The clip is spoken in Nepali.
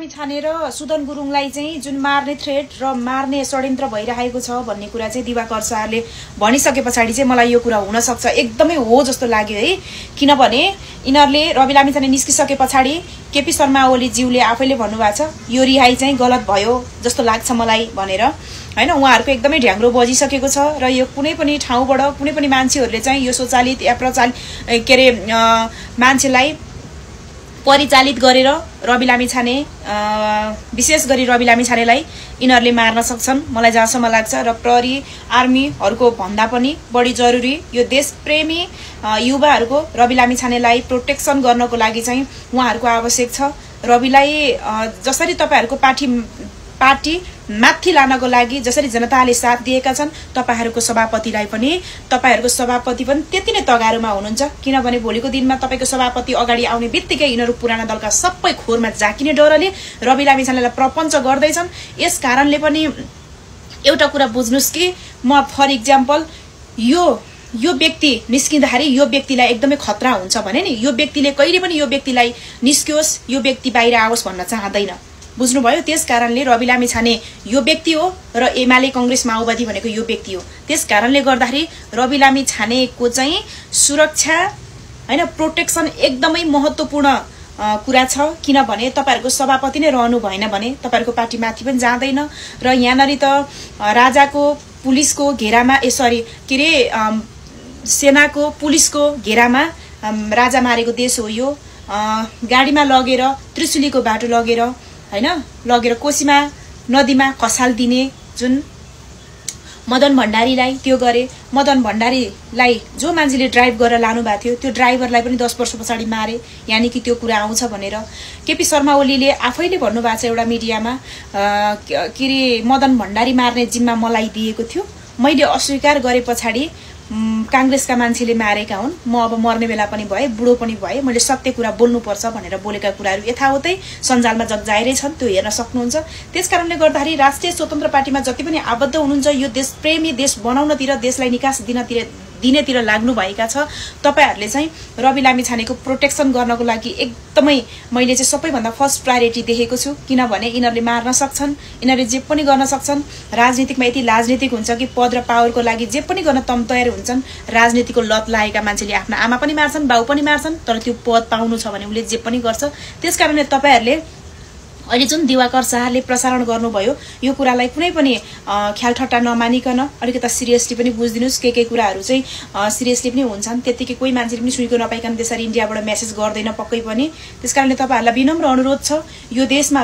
रविलामी छाने र सुदन गुरुङलाई चाहिँ जुन मार्ने थ्रेट र मार्ने षड्यन्त्र भइरहेको छ भन्ने कुरा चाहिँ दिवाकर सरले भनिसके पछाडि चाहिँ मलाई यो कुरा हुन सक्छ एकदमै हो जस्तो लाग्यो है। किनभने यिनीहरूले रविलामी छाने निस्किसके पछाडि केपी शर्मा ओली ज्यूले आफैले भन्नुभएको छ यो रिहाई चाहिँ गलत भयो जस्तो लाग्छ मलाई भनेर हैन। उहाँहरुको एकदमै ढ्याङ्ग्रो बजिसकेको छ र यो कुनै पनि ठाउँबाट कुनै पनि मान्छेहरूले चाहिँ यो स्वचालित या प्रचालित के रे मान्छेलाई परिचालित गरेर रविलामी छाने विशेष गरी रविलामी छानेलाई यिनीहरूले मार्न सक्छन् मलाई जहाँसम्म लाग्छ। र प्रहरी आर्मीहरुको भन्दा पनि बढी जरुरी यो देशप्रेमी युवाहरुको रविलामी छानेलाई प्रोटेक्सन गर्नको लागि चाहिँ उहाँहरुको आवश्यक छ। रविलाई जसरी तपाईहरुको पार्टी माथि लानको लागि जसरी जनताले साथ दिएका छन् तपाईहरुको सभापतिलाई पनि तपाईहरुको सभापति पनि त्यति नै तगारोमा हुनुहुन्छ। किनभने भोलिको दिनमा तपाईको सभापति अगाडि आउने बित्तिकै यिनीहरू पुराना दलका सबै खोरमा जाकिने डरले रविलामी छानेलाई प्रपञ्च गर्दैछन्। यस कारणले पनि एउटा कुरा बुझ्नुस् कि म फर एक्जाम्पल यो व्यक्ति निस्किँदाखेरि यो व्यक्तिलाई एकदमै खतरा हुन्छ भने नि यो व्यक्तिले कहिले पनि यो व्यक्तिलाई निस्कियोस् यो व्यक्ति बाहिर आओस् भन्न चाहदैन। बुझ्नुभयो? त्यस कारणले रविलामी छाने यो व्यक्ति हो र एमाले कांग्रेस माओवादी भनेको यो व्यक्ति हो। त्यस कारणले गर्दाखेरि रविलामी छानेको चाहिँ सुरक्षा हैन प्रोटेक्सन एकदमै महत्त्वपूर्ण कुरा छ। किनभने तपाईहरुको सभापति नै रहनु भएन भने तपाईहरुको पार्टी माथि पनि जाँदैन र यहाँनेरि त राजाको पुलिसको घेरामा के रे सेनाको पुलिसको घेरामा राजा मारेको देश हो यो। गाडीमा लगेर त्रिशुलीको बाटो लगेर कोसीमा नदीमा खसाल दिने जुन मदन भण्डारीलाई त्यो गरे। मदन भण्डारीलाई जो मान्छेले ड्राइभ गरेर लानु भएको थियो त्यो ड्राइभरलाई पनि 10 वर्ष पछाडि मारे यानी कि त्यो कुरा आउँछ भनेर केपी शर्मा ओलीले आफैले भन्नुभएको छ एउटा मिडियामा के रे मदन भण्डारी मार्ने जिम्मा मलाई दिएको थियो मैले अस्वीकार गरे पछाडि कांग्रेसका मान्छेले मारेका हुन् म अब मर्ने बेला पनि भए बुढो पनि भए मैले सत्य कुरा बोल्नुपर्छ भनेर बोलेका कुराहरू यथावतै सञ्जालमा जगजाहेरै छन् त्यो हेर्न सक्नुहुन्छ। त्यसकारणले गर्दाखेरि राष्ट्रिय स्वतन्त्र पार्टीमा जति पनि आबद्ध हुनुहुन्छ यो देशप्रेमी देश बनाउनतिर देशलाई निकास दिनेतिर लाग्नु भएका छ तपाईहरुले चाहिँ रविलामी छानेको प्रोटेक्सन गर्नको लागि एकदमै मैले चाहिँ सबैभन्दा फर्स्ट प्रायोरिटी देखेको छु। किनभने यिनीहरूले मार्न सक्छन् यिनीहरूले जे पनि गर्न सक्छन्। राजनीतिकमा यति राजनीतिक हुन्छ कि पद र पावरको लागि जे पनि गर्न तम तयार हुन्छन्। राजनीतिको लत लागेका मान्छेले आफ्ना आमा पनि मार्छन् बाउ पनि मार्छन् तर त्यो पद पाउनु छ भने उले जे पनि गर्छ। त्यसकारणले तपाईहरुले अहिले जुन दिवाकर शाहले प्रसारण गर्नुभयो यो कुरालाई कुनै पनि ख्याल ठट्टा नमानिकन अलिकता सिरियसली पनि बुझिदिनुस्। के कुराहरू चाहिँ सिरियसली पनि हुन्छन् त्यतिकै कोही मान्छेले पनि सुनेको नपाइकन त्यसरी इन्डियाबाट मेसेज गर्दैन पक्कै पनि। त्यसकारणले तपाईहरुलाई विनम्र अनुरोध छ यो देशमा